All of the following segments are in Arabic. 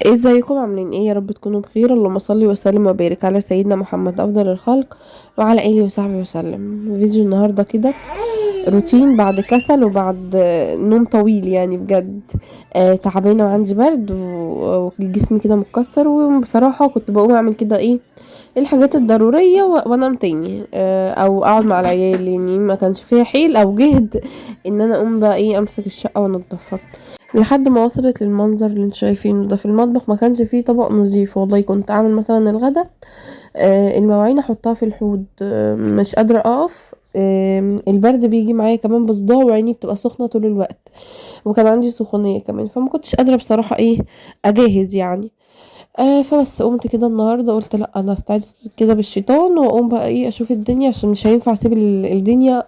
ازيكم عاملين ايه؟ يا رب تكونوا بخير. اللهم صل وسلم وبارك على سيدنا محمد افضل الخلق وعلى اله وصحبه وسلم. فيديو النهارده كده روتين بعد كسل وبعد نوم طويل يعني بجد. تعبانه وعندي برد وجسمي كده متكسر، وبصراحه كنت بقوم اعمل كده ايه الحاجات الضروريه وانام تاني، او اقعد مع العيال، يعني ما كانش فيها حيل او جهد ان انا اقوم بقى ايه امسك الشقه وانضفها لحد ما وصلت للمنظر اللي انتوا شايفينه ده. في المطبخ ما كانش فيه طبق نظيف، والله كنت اعمل مثلا الغدا، المواعين احطها في الحوض، مش قادرة اقف، البرد بيجي معايا كمان بصداع وعيني بتبقى سخنة طول الوقت، وكان عندي سخونية كمان، فما كنتش قادرة بصراحة ايه اجهز يعني. فبس قمت كده النهارده قلت لا، انا استعيذ كده بالشيطان واقوم بقى ايه اشوف الدنيا، عشان مش هينفع اسيب الدنيا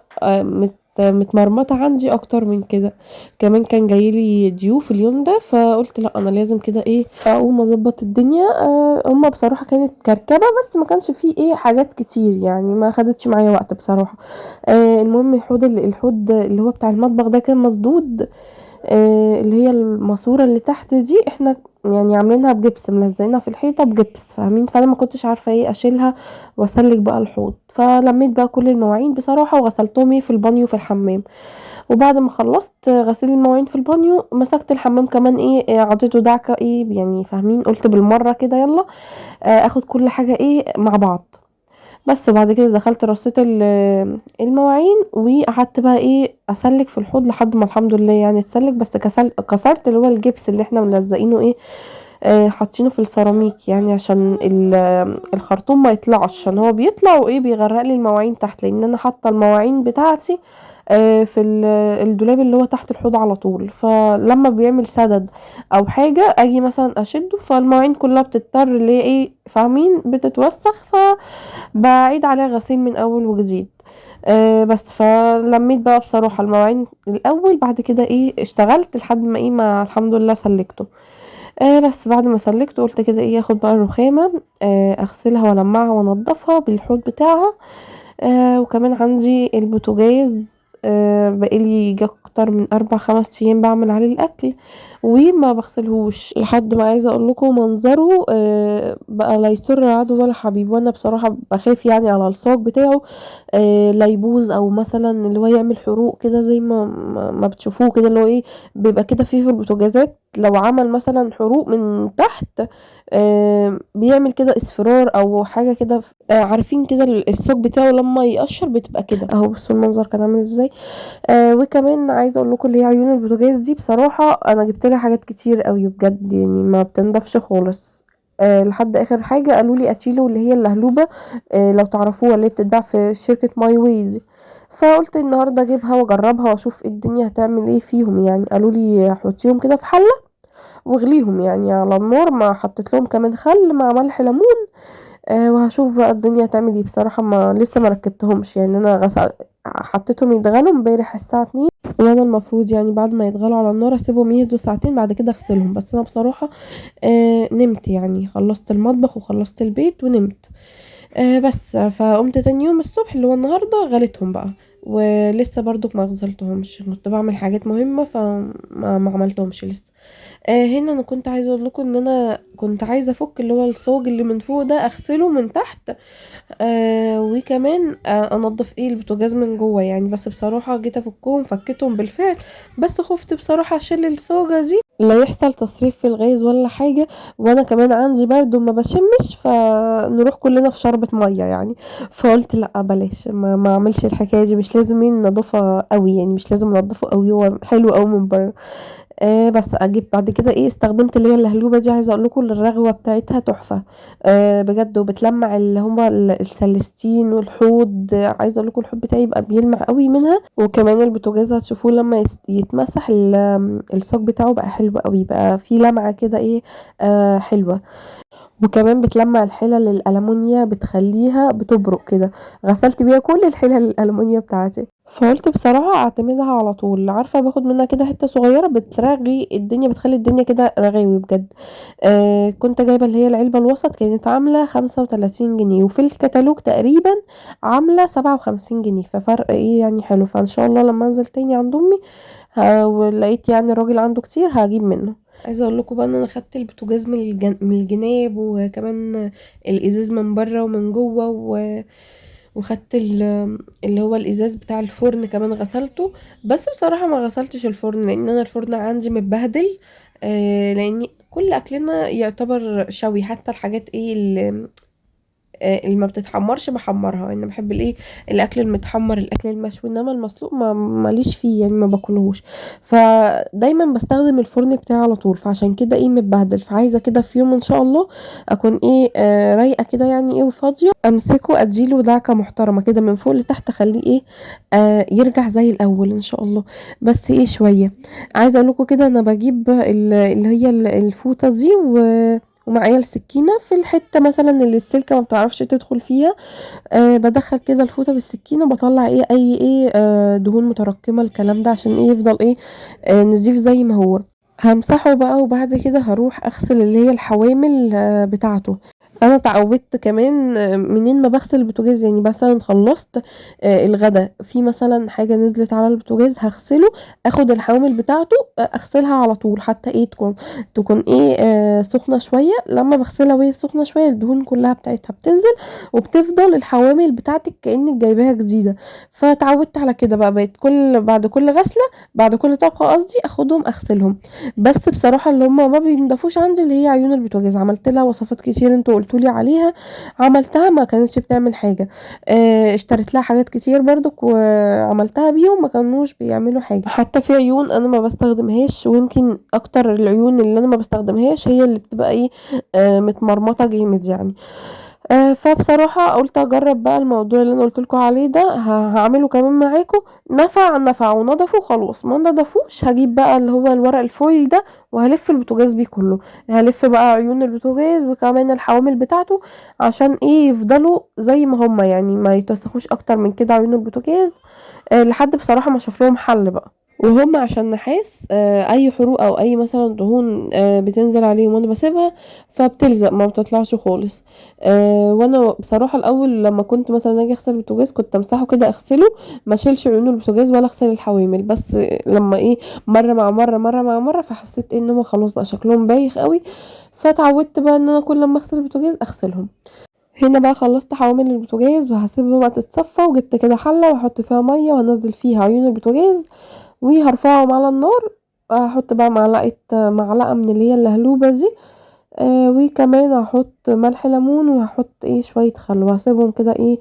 متمرمطه عندي اكتر من كده. كمان كان جايلي ضيوف اليوم ده، فقلت لا انا لازم كده ايه اقوم اظبط الدنيا. هما بصراحه كانت كركبه، بس ما كانش فيه ايه حاجات كتير يعني، ما خدتش معايا وقت بصراحه. المهم الحوض اللي هو بتاع المطبخ ده كان مسدود. اللي هي الماسورة اللي تحت دي احنا يعني عاملينها بجبس، ملزقينها في الحيطة بجبس، فاهمين؟ فانا ما كنتش عارفة ايه اشيلها واسلك بقى الحوض، فلميت بقى كل المواعين بصراحة وغسلتهم ايه في البانيو في الحمام. وبعد ما خلصت غسيل المواعين في البانيو مسكت الحمام كمان ايه، عطيته دعكة ايه يعني، فاهمين؟ قلت بالمرة كده يلا اخد كل حاجة ايه مع بعض. بس وبعد كده دخلت رصيت المواعين وقعدت بقى ايه اسلك في الحوض لحد ما الحمد لله يعني اتسلك، بس كسرت اللي هو الجبس اللي احنا ملزقينه ايه، حاطينه في السيراميك يعني، عشان الخرطوم ما يطلعش، عشان هو بيطلع وايه بيغرق لي المواعين تحت، لان انا حاطه المواعين بتاعتي في الدولاب اللي هو تحت الحوض على طول، فلما بيعمل سدد او حاجه اجي مثلا اشده، فالمواعين كلها بتضطر اللي هي ايه، فاهمين؟ بتتوسخ، فبعيد عليها غسيل من اول وجديد. بس فلميت بقى بصراحه المواعين الاول، بعد كده ايه اشتغلت لحد ما ايه ما الحمد لله سلكته. بس بعد ما سلكته قلت كده ايه اخد بقى الرخامة، اغسلها والمعها وانضفها بالحوض بتاعها. وكمان عندي البوتاجاز، بقالي يجي اكتر من 4 5 ايام بعمل عليه الاكل وما بغسلهوش، لحد ما عايزه اقول لكم منظره بقى لا يسر عدو ولا حبيب، وانا بصراحه بخاف يعني على الصاج بتاعه لا يبوظ، او مثلا اللي هو يعمل حروق كده زي ما بتشوفوه كده، اللي هو ايه بيبقى كده فيه في البوتاجازات لو عمل مثلا حروق من تحت بيعمل كده اصفرار او حاجه كده، عارفين كده الصوت بتاعه لما يقشر بتبقى كده اهو. بصوا المنظر كان عامل ازاي. وكمان عايزه اقول لكم اللي هي عيون البوتاجاز دي بصراحه انا جبت لها حاجات كتير قوي بجد، يعني ما بتنضفش خالص. لحد اخر حاجه قالوا لي اتشيلو اللي هي اللهلوبه، لو تعرفوها اللي هي بتتباع في شركه ماي ويز. فقلت النهارده اجيبها واجربها واشوف ايه الدنيا هتعمل ايه فيهم، يعني قالوا لي حطيهم كده في حله واغليهم يعني على النار، ما حطيت لهم كمان خل مع ملح ليمون. وهشوف بقى الدنيا هتعمل ايه بصراحة، ما لسه ما ركبتهمش يعني، انا حطيتهم يتغلوا امبارح الساعة 2، وانا المفروض يعني بعد ما يتغلوا على النار اسيبهم يهدوا ساعتين بعد كده اغسلهم. بس انا بصراحة نمت يعني، خلصت المطبخ وخلصت البيت ونمت. بس فقمت تاني يوم الصبح اللي هو النهارده غليتهم بقى، ولسه برضو ما غسلتهمش، كنت بعمل حاجات مهمة فما عملتهمش لسه. هنا انا كنت عايزه اقول لكم ان انا كنت عايزه افك اللي هو الصاج اللي من فوق ده اغسله من تحت، وكمان انضف ايه البوتاجاز من جوه يعني، بس بصراحه جيت افكهم فكيتهم بالفعل، بس خفت بصراحه اشيل الصاجه دي لا يحصل تصريف في الغاز ولا حاجه، وانا كمان عندي برد وما بشمش فنروح كلنا في شربة ميه يعني. فقلت لا بلاش، ما اعملش الحكايه دي، مش لازم ننضفه قوي يعني، مش لازم ننضفه قوي، هو حلو قوي من بره. بس اجيب بعد كده ايه استخدمت اللي هي اللهلوبه دي، عايزه اقول لكم الرغوه بتاعتها تحفه بجد، وبتلمع اللي هما السلستين والحوض، عايزه اقول لكم الحوض بتاعي يبقى بيلمع قوي منها، وكمان البوتاجاز هتشوفوه لما يتمسح الصاج بتاعه بقى حلو قوي، بقى فيه لمعه كده ايه حلوه. وكمان بتلمع الحلل الألمونيا بتخليها بتبرق كده، غسلت بيها كل الحلل الألمونيا بتاعتي، فقلت بصراحة اعتمدها على طول، عارفة باخد منها كده حتة صغيرة بترغي الدنيا، بتخلي الدنيا كده رغاوي بجد. كنت جايبة اللي هي العلبة الوسط كانت عاملة 35 جنيه، وفي الكتالوج تقريبا عاملة 57 جنيه، ففرق ايه يعني حلو، فان شاء الله لما انزل تاني عند امي ولقيت يعني الراجل عنده كتير هجيب منه. عايزه اقول لكم بقى ان انا خدت البوتاجاز من الجناب، وكمان الازاز من بره ومن جوه وخدت اللي هو الازاز بتاع الفرن كمان غسلته. بس بصراحه ما غسلتش الفرن لان انا الفرن عندي متبهدل. لان كل اكلنا يعتبر شوي، حتى الحاجات ايه اللي ما بتتحمرش بحمرها. انا بحب الايه، الاكل المتحمر، الاكل المشوي، انما المسلوق ما ماليش فيه يعني، ما باكلهوش. فدايما بستخدم الفرن بتاعي على طول، فعشان كده ايه متبهدل. فعايزه كده في يوم ان شاء الله اكون ايه رايقه كده يعني ايه وفاضيه، امسكه اديله دعكه محترمه كده من فوق لتحت، اخليه ايه يرجع زي الاول ان شاء الله. بس ايه شويه. عايزه اقول لكم كده انا بجيب اللي هي الفوطه دي ومعايا السكينة في الحتة مثلا اللي السلكة ما بتعرفش تدخل فيها. بدخل كده الفوطة بالسكينة وبطلع ايه اي ايه دهون متراكمة الكلام ده، عشان ايه يفضل ايه نضيف زي ما هو. همسحه بقى وبعد كده هروح اغسل اللي هي الحوامل بتاعته. انا اتعودت كمان منين ما بغسل البوتاجاز، يعني مثلا خلصت الغدا، في مثلا حاجه نزلت على البوتاجاز هغسله، اخد الحوامل بتاعته اغسلها على طول، حتى ايه تكون ايه سخنه شويه. لما بغسلها وهي سخنه شويه الدهون كلها بتاعتها بتنزل، وبتفضل الحوامل بتاعتك كانك جايباها جديده. فتعودت على كده بقى، بقيت بعد كل غسله، بعد كل طبخه قصدي، اخدهم اغسلهم. بس بصراحة اللي هما ما بينضفوش عندي اللي هي عيون البوتاجاز، عملت لها وصفات كتير انتوا قلتولي عليها، عملتها ما كانتش بتعمل حاجة. اشتريت لها حاجات كتير برضك وعملتها بيهم، ما كانوش بيعملوا حاجة. حتى في عيون انا ما بستخدمهاش، ويمكن اكتر العيون اللي انا ما بستخدمهاش هي اللي بتبقى ايه متمرمطة جامد يعني. فبصراحة قلت اجرب بقى الموضوع اللي انا قلت لكم عليه ده، هعمله كمان معاكم. نفع ونضفوا خلاص، ما نضفوش هجيب بقى اللي هو الورق الفويل ده وهلف البوتاجاز بيه كله. هلف بقى عيون البوتاجاز وكمان الحوامل بتاعته، عشان ايه يفضلوا زي ما هما يعني، ما يتوسخوش اكتر من كده عيون البوتاجاز. لحد بصراحة ما اشوف لهم حل بقى. وهم عشان نحاس اي حروق او اي مثلا دهون بتنزل عليهم وانا بسيبها، فبتلزق ما بتطلعش خالص. وانا بصراحه الاول لما كنت مثلا اجي اغسل البوتاجاز كنت امسحه كده اغسله، ما اشيلش عيون البوتاجاز ولا اغسل الحوامل. بس لما ايه مره مع مره مره مع مره، فحسيت ان هم خلاص بقى شكلهم بايخ قوي، فتعودت بقى ان انا كل لما اغسل البوتاجاز اغسلهم. هنا بقى خلصت حوامل البوتاجاز وهسيبها بقى تتصفى، وجبت كده حله واحط فيها ميه وانزل فيها عيون البوتاجاز وهرفعهم على النار. هحط بقى معلقة من اللي هي اللهلوبة دي. وكمان هحط ملح ليمون، وهحط ايه شوية خل، وهسيبهم كده ايه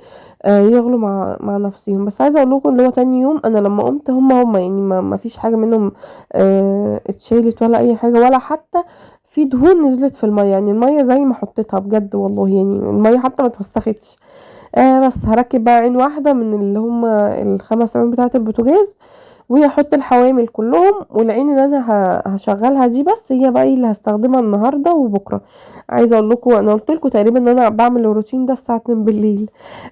يغلوا مع نفسهم. بس عايزة اقول لكم اللي هو تاني يوم انا لما قمت هما يعني ما فيش حاجة منهم اتشالت ولا اي حاجة، ولا حتى في دهون نزلت في المية، يعني المية زي ما حطيتها بجد والله، يعني المية حتى ما اتوسختش. بس هركب بقى عين واحدة من اللي هما الخمس عيون بتاعة البوتاجاز، وهحط الحوامل كلهم، والعين اللي انا هشغلها دي بس هي بقى اللي هستخدمها النهارده وبكره. عايزه اقول لكم انا قلت لكم تقريبا ان انا بعمل الروتين ده الساعه 2 بالليل.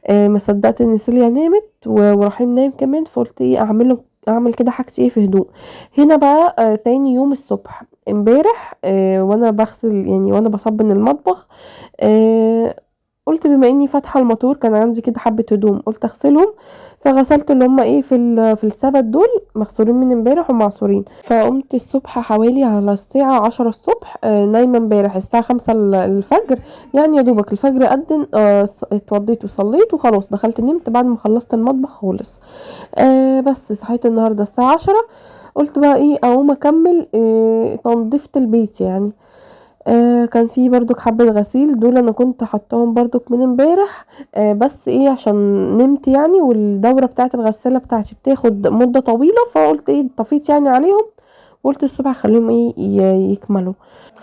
ما صدقت ان سيليا نامت ورحيم نايم كمان، فقلت ايه اعمل كده حاجتي ايه في هدوء. هنا بقى تاني يوم الصبح امبارح وانا بغسل يعني وانا بصبن المطبخ، آه قلت بما اني فاتحه الموتور كان عندي كده حبه هدوم قلت اغسلهم. فغسلت اللي هم ايه في السبت دول مغسولين من امبارح ومعصورين. فقمت الصبح حوالي على الساعه 10 الصبح، نايمه امبارح الساعه 5 الفجر، يعني يا دوبك الفجر أذن اتوضيت وصليت وخلاص دخلت نمت بعد ما خلصت المطبخ خالص. بس صحيت النهارده الساعه 10، قلت بقى ايه اقوم اكمل تنظيفة البيت يعني. كان في برضك حبة غسيل دول انا كنت حطاهم برضك من امبارح. بس ايه عشان نمت يعني، والدورة بتاعت الغسالة بتاعتي بتاخد مدة طويلة، فقلت ايه طفيت يعني عليهم، وقلت الصبح اخليهم ايه يكملوا.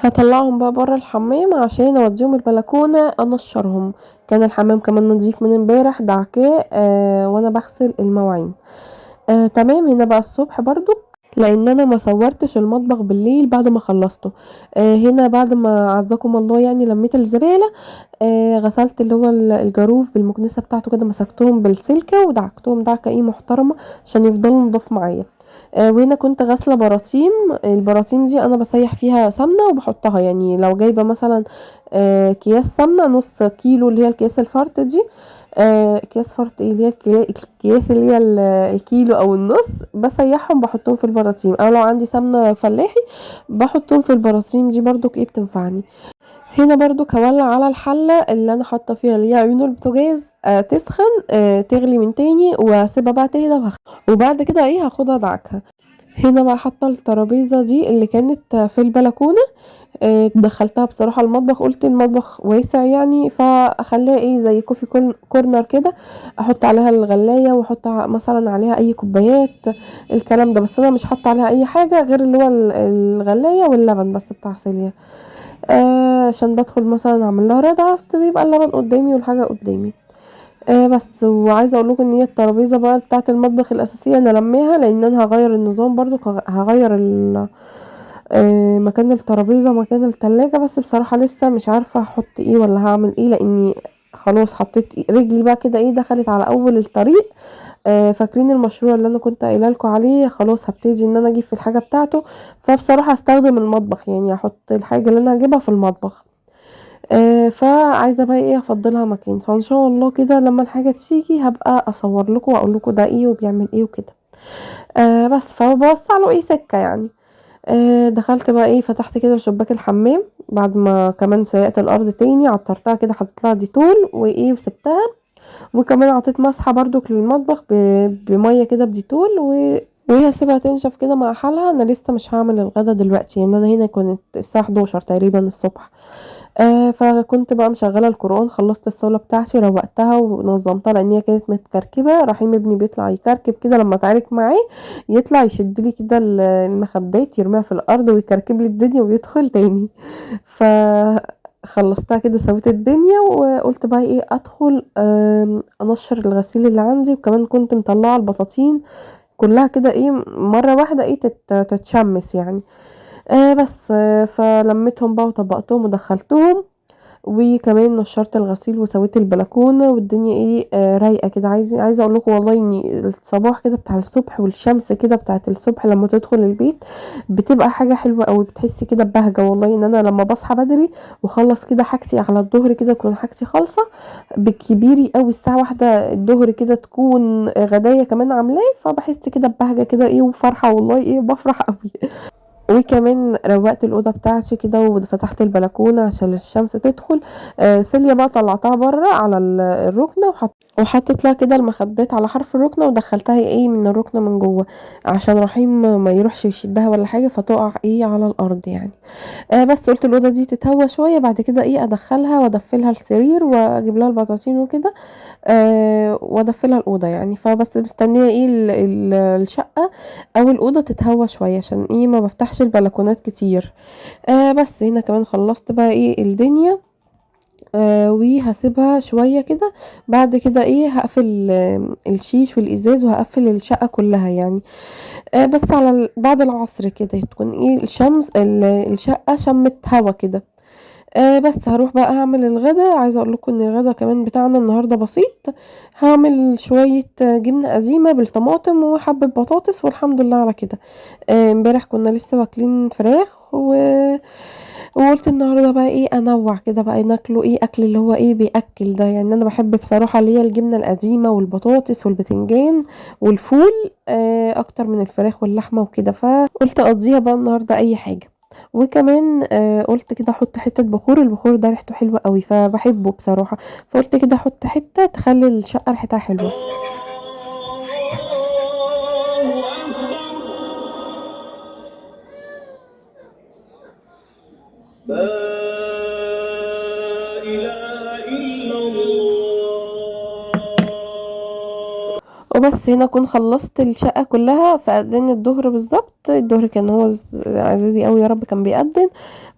هطلعهم بقى بره الحمام عشان اوديهم البلكونة انشرهم. كان الحمام كمان نضيف من امبارح دعكاه وانا بغسل المواعين. تمام. هنا بقى الصبح برضو لان انا ما صورتش المطبخ بالليل بعد ما خلصته. هنا بعد ما عزكم الله يعني لميت الزبالة، غسلت اللي هو الجاروف بالمكنسة بتاعته كده، مسكتهم بالسلكة ودعكتهم دعكة ايه محترمة عشان يفضلوا نضاف معايا. وهنا كنت غاسلة براطيم. البراطيم دي انا بسيح فيها سمنة وبحطها، يعني لو جايبة مثلا اكياس سمنة نص كيلو اللي هي الاكياس الفرط دي، اكياس فرط ايه اللي هي الاكياس اللي هي الكيلو او النص، بسيحهم بحطهم في البراطيم، او لو عندي سمنة فلاحي بحطهم في البراطيم دي برضو ايه بتنفعني. هنا برضو هولع على الحلة اللي انا حاطة فيها اللي هي عيون البوتاجاز تسخن، تغلي من تاني واسيبها بقى تهدى وبعد كده ايه هاخدها ادعكها. هنا بقى حاطة الترابيزة دي اللي كانت في البلكونة، دخلتها بصراحة المطبخ، قلت المطبخ واسع يعني فاخليها ايه زي كوفي كورنر كده، احط عليها الغلاية واحط مثلا عليها اي كوبايات الكلام ده، بس انا مش حاطة عليها اي حاجة غير اللي هو الغلاية واللبن بس بتاع سيليا، عشان بدخل مثلا اعمل لها رضعة بيبقى اللبن قدامي والحاجة قدامي. بس وعايزه اقول لكم ان هي الترابيزه بقى بتاعه المطبخ الاساسيه انا لميها، لان انا هغير النظام برضو، هغير مكان الترابيزه مكان التلاجة، بس بصراحه لسه مش عارفه احط ايه ولا هعمل ايه، لاني خلاص حطيت رجلي بقى كده ايه دخلت على اول الطريق. فاكرين المشروع اللي انا كنت قايله لكم عليه، خلاص هبتدي ان انا اجيب في الحاجه بتاعته، فبصراحه هستخدم المطبخ، يعني احط الحاجه اللي انا هجيبها في المطبخ. فعايزه بقى ايه افضلها مكان، فان شاء الله كده لما الحاجه تيجي هبقى اصور لكم واقول لكم ده ايه وبيعمل ايه وكده. بس فبوسع له ايه سكه يعني. دخلت بقى ايه فتحت كده شباك الحمام بعد ما كمان سيقت الارض تاني، عطرتها كده حطيت لها ديتول وايه وسبتها، وكمان عطيت مسحه برضو للمطبخ بميه كده بديتول وهي هسيبها تنشف كده مع حالها. انا لسه مش هعمل الغدا دلوقتي، يعني انا هنا كانت الساعه 11 تقريبا الصبح. فكنت بقى مشغله القرآن، خلصت الصلاة بتاعتي روقتها ونظمتها لان هي كانت متكركبه. رحيم ابني بيطلع يكركب كده لما اتعارك معاه، يطلع يشد لي كده المخدات يرميها في الارض ويكركب لي الدنيا ويدخل تاني. ف خلصتها كده سويت الدنيا وقلت بقى ايه ادخل انشر الغسيل اللي عندي، وكمان كنت مطلعه البطاطين كلها كده ايه مره واحده ايه تتشمس يعني. بس فلميتهم بقى وطبقتهم ودخلتهم، وكمان نشرت الغسيل وسويت البلكونه والدنيا ايه رايقه كده. عايزه اقول لكم والله ان الصباح كده بتاع الصبح والشمس كده بتاعت الصبح لما تدخل البيت بتبقى حاجه حلوه قوي، بتحسي كده ببهجه والله. ان انا لما بصحى بدري واخلص كده حاجتي على الظهر كده تكون حاجتي خالصه بالكبيري قوي الساعه 1 الظهر كده تكون غدايه كمان عاملاه، فبحس كده ببهجه كده ايه وفرحه والله ايه بفرح قوي. وكمان روقت الأوضة بتاعتي كده وفتحت البلكونة عشان الشمس تدخل. سيليا بقى طلعتها بره على الركنة وحطيت لها كده المخدات على حرف الركنة ودخلتها ايه من الركنة من جوه، عشان رحيم ما يروحش يشدها ولا حاجة فتقع ايه على الأرض يعني. بس قلت الأوضة دي تتهوى شوية بعد كده ايه ادخلها وادفلها السرير واجيب لها البطاطين وكده، وادفلها الأوضة يعني. فبس مستنية ايه الشقة او الأوضة تتهوى شوية عشان ايه ما بفتحش البلكونات كتير. بس هنا كمان خلصت بقى ايه الدنيا، وهسيبها شوية كده، بعد كده ايه هقفل الشيش والازاز وهقفل الشقة كلها يعني. بس على بعد العصر كده تكون ايه الشمس الشقة شمت هوا كده. بس هروح بقى اعمل الغدا. عايزه اقول لكم ان الغدا كمان بتاعنا النهارده بسيط، هعمل شويه جبنه قديمه بالطماطم وحبه بطاطس والحمد لله على كده. امبارح كنا لسه واكلين فراخ وقلت النهارده بقى ايه انوع كده بقى ناكله ايه اكل اللي هو ايه بياكل ده، يعني انا بحب بصراحه اللي هي الجبنه القديمه والبطاطس والبتنجان والفول اكتر من الفراخ واللحمه وكده، فقلت اقضيها بقى النهارده اي حاجه. وكمان قلت كده احط حته بخور، البخور ده ريحته حلوه قوي فبحبه بصراحه، فقلت كده احط حته تخلي الشقه ريحتها حلوه. لا إله إلا الله. وبس هنا اكون خلصت الشقه كلها في اذان الظهر بالظبط، الظهر كان هو عزيزي قوي يا رب كان بيأذن،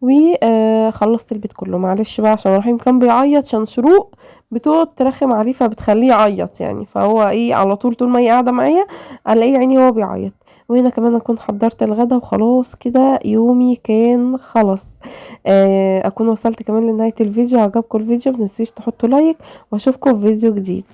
وخلصت البيت كله. معلش بقى عشان رحيم كان بيعيط عشان شروق بتقعد ترخم عليه فبتخليه يعيط يعني، فهو ايه على طول ما هي قاعده معايا الاقي عيني هو بيعيط. وهنا كمان اكون حضرت الغدا وخلاص كده يومي كان خلص. اكون وصلت كمان لنهايه الفيديو. عجبكم الفيديو متنسيش تحطوا لايك واشوفكم في فيديو جديد.